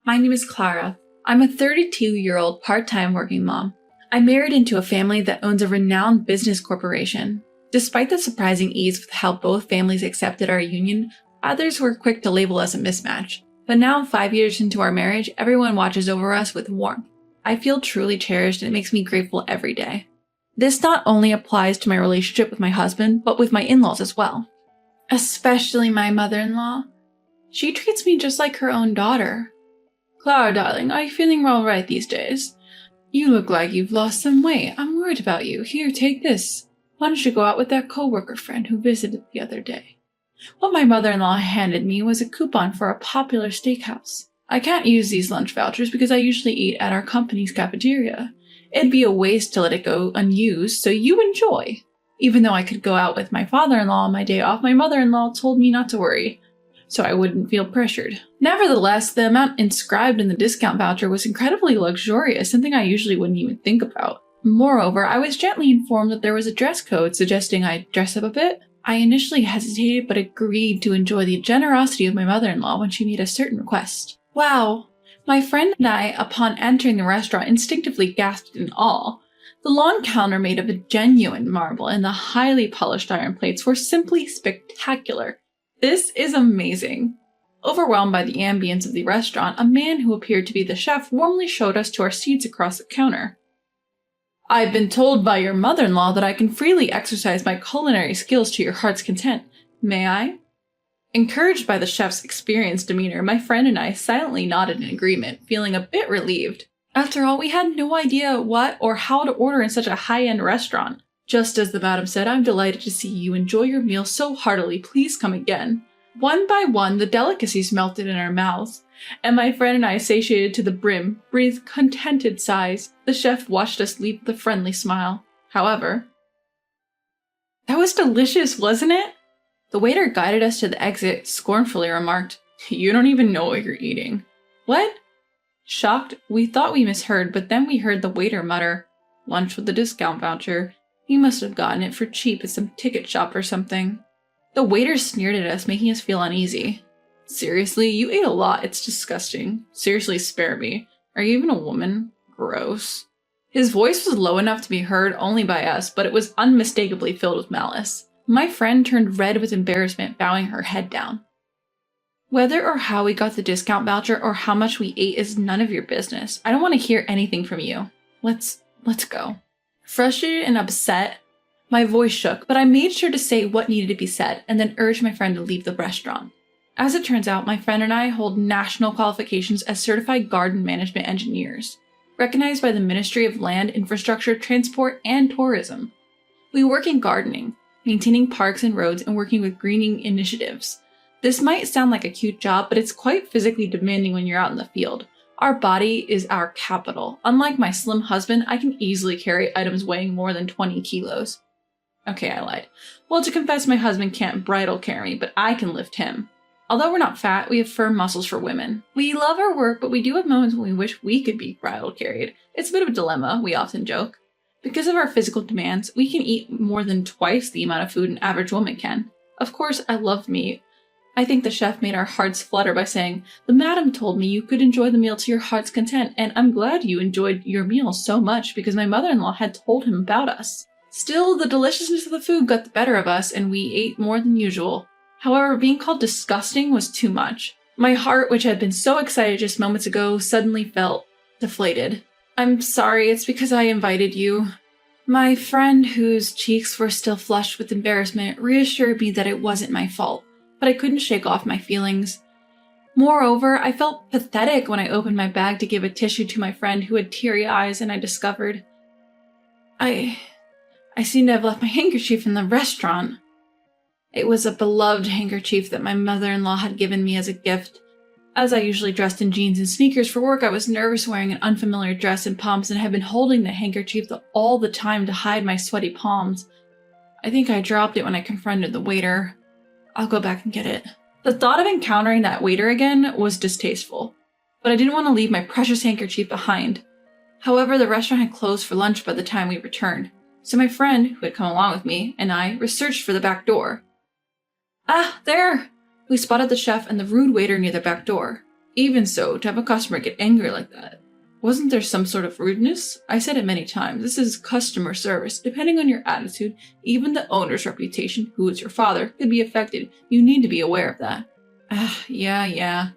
My name is Clara. I'm a 32-year-old part-time working mom. I married into a family that owns a renowned business corporation. Despite the surprising ease with how both families accepted our union, others were quick to label us a mismatch. But now, 5 years into our marriage, everyone watches over us with warmth. I feel truly cherished and it makes me grateful every day. This not only applies to my relationship with my husband, but with my in-laws as well. Especially my mother-in-law. She treats me just like her own daughter. Clara, darling, are you feeling all right these days? You look like you've lost some weight. I'm worried about you. Here, take this. Why don't you go out with that co-worker friend who visited the other day? What my mother-in-law handed me was a coupon for a popular steakhouse. I can't use these lunch vouchers because I usually eat at our company's cafeteria. It'd be a waste to let it go unused, so you enjoy. Even though I could go out with my father-in-law on my day off, my mother-in-law told me not to worry, so I wouldn't feel pressured. Nevertheless, the amount inscribed in the discount voucher was incredibly luxurious, something I usually wouldn't even think about. Moreover, I was gently informed that there was a dress code suggesting I dress up a bit. I initially hesitated but agreed to enjoy the generosity of my mother-in-law when she made a certain request. Wow! My friend and I, upon entering the restaurant, instinctively gasped in awe. The long counter made of a genuine marble and the highly polished iron plates were simply spectacular. This is amazing. Overwhelmed by the ambience of the restaurant, a man who appeared to be the chef warmly showed us to our seats across the counter. I've been told by your mother-in-law that I can freely exercise my culinary skills to your heart's content. May I? Encouraged by the chef's experienced demeanor, my friend and I silently nodded in agreement, feeling a bit relieved. After all, we had no idea what or how to order in such a high-end restaurant. Just as the madam said, I'm delighted to see you enjoy your meal so heartily. Please come again. One by one, the delicacies melted in our mouths, and my friend and I, satiated to the brim, breathed contented sighs. The chef watched us leave with a friendly smile. However, that was delicious, wasn't it? The waiter guided us to the exit, scornfully remarked, You don't even know what you're eating. What? Shocked, we thought we misheard, but then we heard the waiter mutter, Lunch with the discount voucher. He must have gotten it for cheap at some ticket shop or something. The waiter sneered at us, making us feel uneasy. Seriously, you ate a lot. It's disgusting. Seriously, spare me. Are you even a woman? Gross. His voice was low enough to be heard only by us, but it was unmistakably filled with malice. My friend turned red with embarrassment, bowing her head down. Whether or how we got the discount voucher or how much we ate is none of your business. I don't want to hear anything from you. Let's go. Frustrated and upset, my voice shook, but I made sure to say what needed to be said and then urged my friend to leave the restaurant. As it turns out, my friend and I hold national qualifications as certified garden management engineers, recognized by the Ministry of Land, Infrastructure, Transport, and Tourism. We work in gardening, maintaining parks and roads, and working with greening initiatives. This might sound like a cute job, but it's quite physically demanding when you're out in the field. Our body is our capital. Unlike my slim husband, I can easily carry items weighing more than 20 kilos. Okay, I lied. Well, to confess, my husband can't bridal carry me, but I can lift him. Although we're not fat, we have firm muscles for women. We love our work, but we do have moments when we wish we could be bridal carried. It's a bit of a dilemma, we often joke. Because of our physical demands, we can eat more than twice the amount of food an average woman can. Of course, I love meat. I think the chef made our hearts flutter by saying, The madam told me you could enjoy the meal to your heart's content, and I'm glad you enjoyed your meal so much because my mother-in-law had told him about us. Still, the deliciousness of the food got the better of us, and we ate more than usual. However, being called disgusting was too much. My heart, which had been so excited just moments ago, suddenly felt deflated. I'm sorry, it's because I invited you. My friend, whose cheeks were still flushed with embarrassment, reassured me that it wasn't my fault, but I couldn't shake off my feelings. Moreover, I felt pathetic when I opened my bag to give a tissue to my friend who had teary eyes, and I discovered I seem to have left my handkerchief in the restaurant. It was a beloved handkerchief that my mother-in-law had given me as a gift. As I usually dressed in jeans and sneakers for work, I was nervous wearing an unfamiliar dress and pumps and had been holding the handkerchief all the time to hide my sweaty palms. I think I dropped it when I confronted the waiter. I'll go back and get it. The thought of encountering that waiter again was distasteful, but I didn't want to leave my precious handkerchief behind. However, the restaurant had closed for lunch by the time we returned, so my friend, who had come along with me, and I researched for the back door. Ah, there! We spotted the chef and the rude waiter near the back door. Even so, to have a customer get angry like that. Wasn't there some sort of rudeness? I said it many times. This is customer service. Depending on your attitude, even the owner's reputation, who is your father, could be affected. You need to be aware of that. Yeah.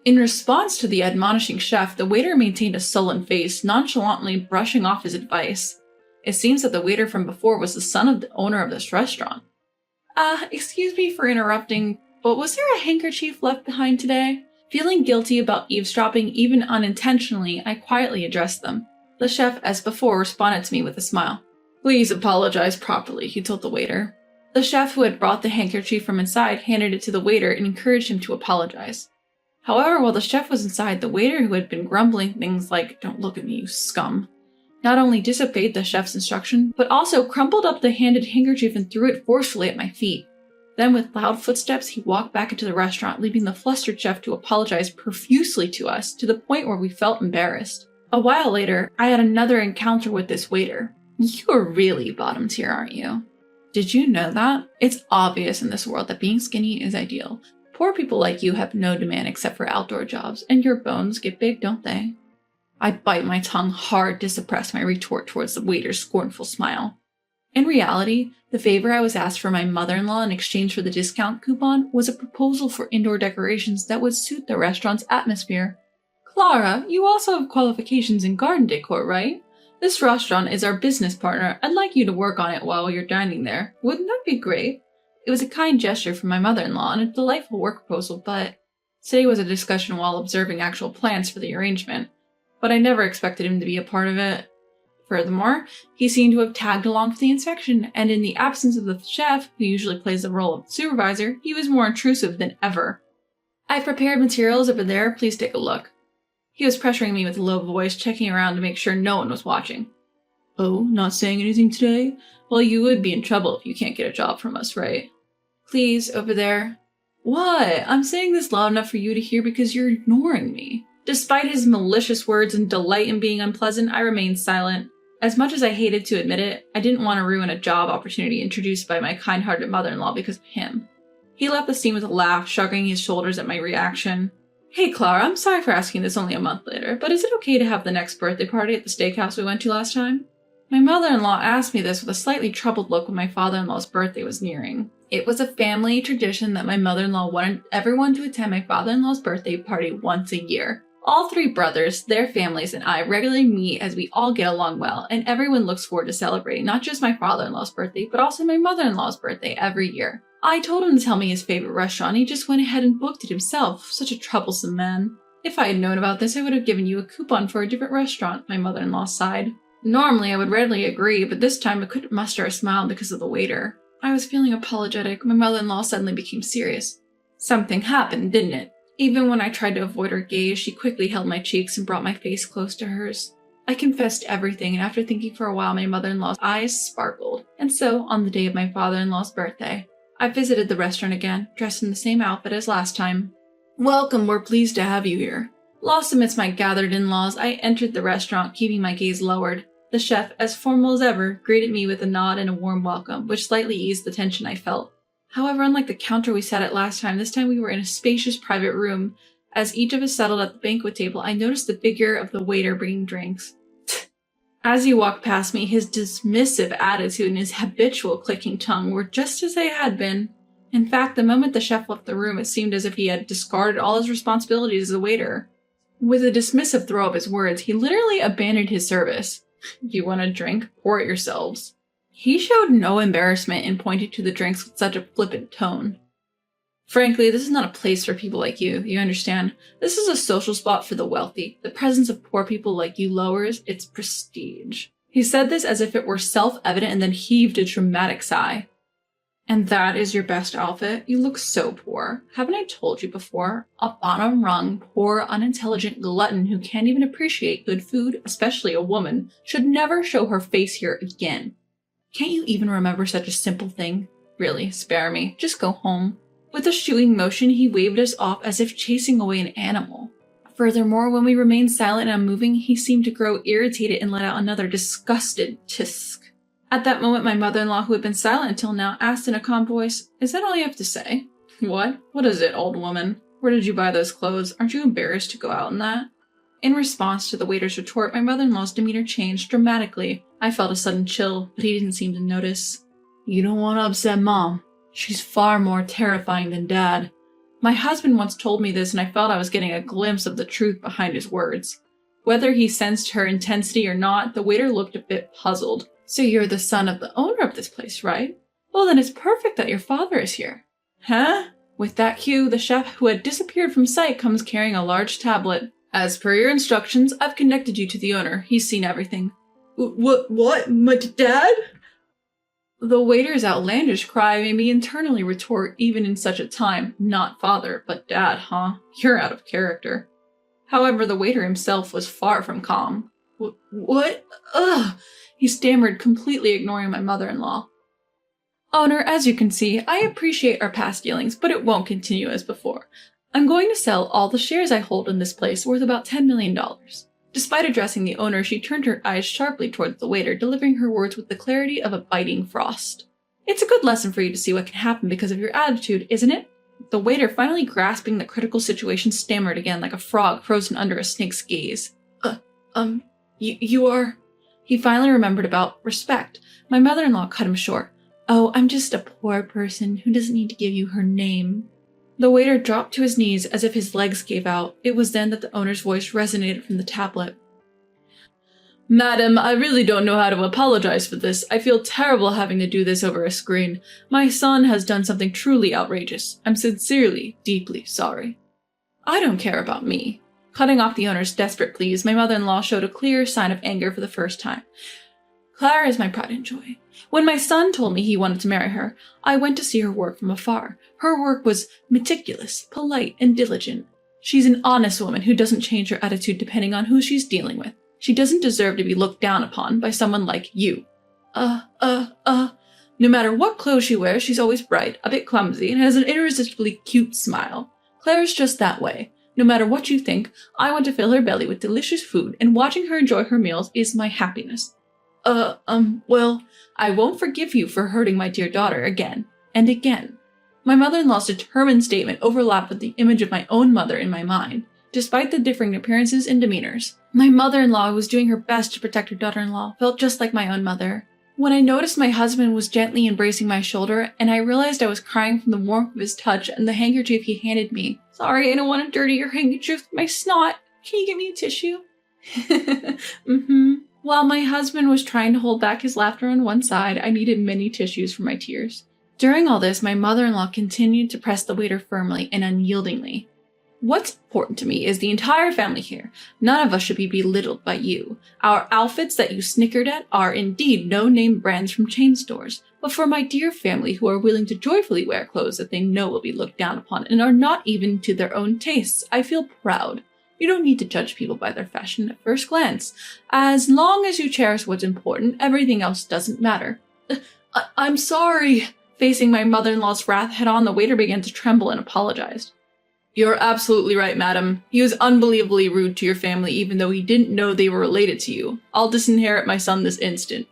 In response to the admonishing chef, the waiter maintained a sullen face, nonchalantly brushing off his advice. It seems that the waiter from before was the son of the owner of this restaurant. Excuse me for interrupting, but was there a handkerchief left behind today? Feeling guilty about eavesdropping even unintentionally, I quietly addressed them. The chef, as before, responded to me with a smile. Please apologize properly, he told the waiter. The chef, who had brought the handkerchief from inside, handed it to the waiter and encouraged him to apologize. However, while the chef was inside, the waiter, who had been grumbling things like, "Don't look at me, you scum," not only disobeyed the chef's instruction, but also crumpled up the handed handkerchief and threw it forcefully at my feet. Then, with loud footsteps, he walked back into the restaurant, leaving the flustered chef to apologize profusely to us, to the point where we felt embarrassed. A while later, I had another encounter with this waiter. "You're really bottom tier, aren't you? Did you know that? It's obvious in this world that being skinny is ideal. Poor people like you have no demand except for outdoor jobs, and your bones get big, don't they?" I bite my tongue hard to suppress my retort towards the waiter's scornful smile. In reality, the favor I was asked for my mother-in-law in exchange for the discount coupon was a proposal for indoor decorations that would suit the restaurant's atmosphere. "Clara, you also have qualifications in garden decor, right? This restaurant is our business partner. I'd like you to work on it while you're dining there. Wouldn't that be great?" It was a kind gesture from my mother-in-law and a delightful work proposal, but today was a discussion while observing actual plans for the arrangement. But I never expected him to be a part of it. Furthermore, he seemed to have tagged along for the inspection, and in the absence of the chef, who usually plays the role of supervisor, he was more intrusive than ever. "I've prepared materials over there, please take a look." He was pressuring me with a low voice, checking around to make sure no one was watching. "Oh, not saying anything today? Well, you would be in trouble if you can't get a job from us, right?" "Please, over there." "What? I'm saying this loud enough for you to hear because you're ignoring me." Despite his malicious words and delight in being unpleasant, I remained silent. As much as I hated to admit it, I didn't want to ruin a job opportunity introduced by my kind-hearted mother-in-law because of him. He left the scene with a laugh, shrugging his shoulders at my reaction. "Hey, Clara, I'm sorry for asking this only a month later, but is it okay to have the next birthday party at the steakhouse we went to last time?" My mother-in-law asked me this with a slightly troubled look when my father-in-law's birthday was nearing. It was a family tradition that my mother-in-law wanted everyone to attend my father-in-law's birthday party once a year. All three brothers, their families, and I regularly meet as we all get along well, and everyone looks forward to celebrating not just my father-in-law's birthday, but also my mother-in-law's birthday every year. I told him to tell me his favorite restaurant, and he just went ahead and booked it himself. Such a troublesome man. "If I had known about this, I would have given you a coupon for a different restaurant," my mother-in-law sighed. Normally, I would readily agree, but this time I couldn't muster a smile because of the waiter. I was feeling apologetic. My mother-in-law suddenly became serious. "Something happened, didn't it?" Even when I tried to avoid her gaze, she quickly held my cheeks and brought my face close to hers. I confessed everything, and after thinking for a while, my mother-in-law's eyes sparkled. And so, on the day of my father-in-law's birthday, I visited the restaurant again, dressed in the same outfit as last time. "Welcome, we're pleased to have you here." Lost amidst my gathered in-laws, I entered the restaurant, keeping my gaze lowered. The chef, as formal as ever, greeted me with a nod and a warm welcome, which slightly eased the tension I felt. However, unlike the counter we sat at last time, this time we were in a spacious private room. As each of us settled at the banquet table, I noticed the figure of the waiter bringing drinks. As he walked past me, his dismissive attitude and his habitual clicking tongue were just as they had been. In fact, the moment the chef left the room, it seemed as if he had discarded all his responsibilities as a waiter. With a dismissive throw of his words, he literally abandoned his service. "You want a drink? Pour it yourselves." He showed no embarrassment and pointed to the drinks with such a flippant tone. "Frankly, this is not a place for people like you understand? This is a social spot for the wealthy. The presence of poor people like you lowers its prestige." He said this as if it were self-evident and then heaved a dramatic sigh. "And that is your best outfit? You look so poor. Haven't I told you before? A bottom-rung, poor, unintelligent glutton who can't even appreciate good food, especially a woman, should never show her face here again. Can't you even remember such a simple thing? Really, spare me. Just go home." With a shooing motion, he waved us off as if chasing away an animal. Furthermore, when we remained silent and unmoving, he seemed to grow irritated and let out another disgusted tisk. At that moment, my mother-in-law, who had been silent until now, asked in a calm voice, "Is that all you have to say?" "What? What is it, old woman?" Where did you buy those clothes? Aren't you embarrassed to go out in that? In response to the waiter's retort, my mother-in-law's demeanor changed dramatically. I felt a sudden chill, but he didn't seem to notice. You don't want to upset Mom. She's far more terrifying than Dad. My husband once told me this, and I felt I was getting a glimpse of the truth behind his words. Whether he sensed her intensity or not, the waiter looked a bit puzzled. So you're the son of the owner of this place, right? Well, then it's perfect that your father is here. Huh? With that cue, the chef who had disappeared from sight comes carrying a large tablet. As per your instructions, I've connected you to the owner. He's seen everything. What? My dad? The waiter's outlandish cry made me internally retort, even in such a time, not father, but dad, huh? You're out of character. However, the waiter himself was far from calm. What? Ugh! He stammered, completely ignoring my mother-in-law. Owner, as you can see, I appreciate our past dealings, but it won't continue as before. I'm going to sell all the shares I hold in this place worth about $10 million. Despite addressing the owner, she turned her eyes sharply towards the waiter, delivering her words with the clarity of a biting frost. It's a good lesson for you to see what can happen because of your attitude, isn't it? The waiter, finally grasping the critical situation, stammered again like a frog frozen under a snake's gaze. You are... He finally remembered about respect. My mother-in-law cut him short. Oh, I'm just a poor person who doesn't need to give you her name. The waiter dropped to his knees as if his legs gave out. It was then that the owner's voice resonated from the tablet. Madam, I really don't know how to apologize for this. I feel terrible having to do this over a screen. My son has done something truly outrageous. I'm sincerely, deeply sorry. I don't care about me. Cutting off the owner's desperate pleas, my mother-in-law showed a clear sign of anger for the first time. Clara is my pride and joy. When my son told me he wanted to marry her, I went to see her work from afar. Her work was meticulous, polite, and diligent. She's an honest woman who doesn't change her attitude depending on who she's dealing with. She doesn't deserve to be looked down upon by someone like you. No matter what clothes she wears, she's always bright, a bit clumsy, and has an irresistibly cute smile. Claire's just that way. No matter what you think, I want to fill her belly with delicious food, and watching her enjoy her meals is my happiness. Well, I won't forgive you for hurting my dear daughter again and again. My mother-in-law's determined statement overlapped with the image of my own mother in my mind, despite the differing appearances and demeanors. My mother-in-law, who was doing her best to protect her daughter-in-law, felt just like my own mother. When I noticed my husband was gently embracing my shoulder, and I realized I was crying from the warmth of his touch and the handkerchief he handed me. Sorry, I don't want to dirty your handkerchief with my snot. Can you get me a tissue? While my husband was trying to hold back his laughter on one side, I needed many tissues for my tears. During all this, my mother-in-law continued to press the waiter firmly and unyieldingly. What's important to me is the entire family here. None of us should be belittled by you. Our outfits that you snickered at are indeed no-name brands from chain stores. But for my dear family who are willing to joyfully wear clothes that they know will be looked down upon and are not even to their own tastes, I feel proud. You don't need to judge people by their fashion at first glance. As long as you cherish what's important, everything else doesn't matter. I'm sorry. Facing my mother-in-law's wrath head-on, the waiter began to tremble and apologized. You're absolutely right, madam. He was unbelievably rude to your family even though he didn't know they were related to you. I'll disinherit my son this instant.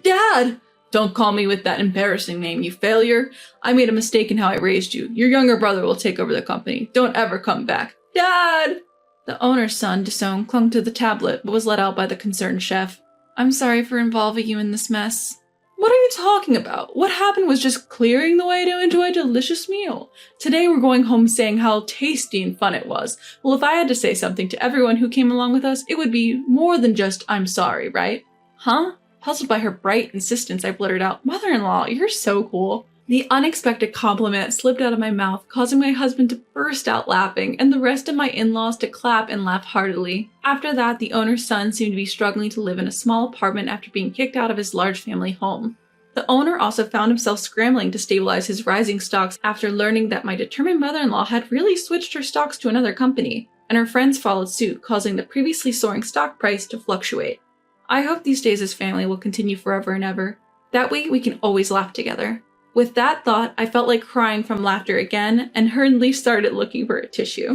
Dad! Don't call me with that embarrassing name, you failure. I made a mistake in how I raised you. Your younger brother will take over the company. Don't ever come back. Dad! The owner's son, Desone, clung to the tablet but was let out by the concerned chef. I'm sorry for involving you in this mess. What are you talking about? What happened was just clearing the way to enjoy a delicious meal. Today we're going home saying how tasty and fun it was. Well, if I had to say something to everyone who came along with us, it would be more than just I'm sorry, right? Huh? Puzzled by her bright insistence, I blurted out, Mother-in-law, you're so cool. The unexpected compliment slipped out of my mouth, causing my husband to burst out laughing, and the rest of my in-laws to clap and laugh heartily. After that, the owner's son seemed to be struggling to live in a small apartment after being kicked out of his large family home. The owner also found himself scrambling to stabilize his rising stocks after learning that my determined mother-in-law had really switched her stocks to another company, and her friends followed suit, causing the previously soaring stock price to fluctuate. I hope these days as family will continue forever and ever. That way we can always laugh together. With that thought, I felt like crying from laughter again and hurriedly started looking for a tissue.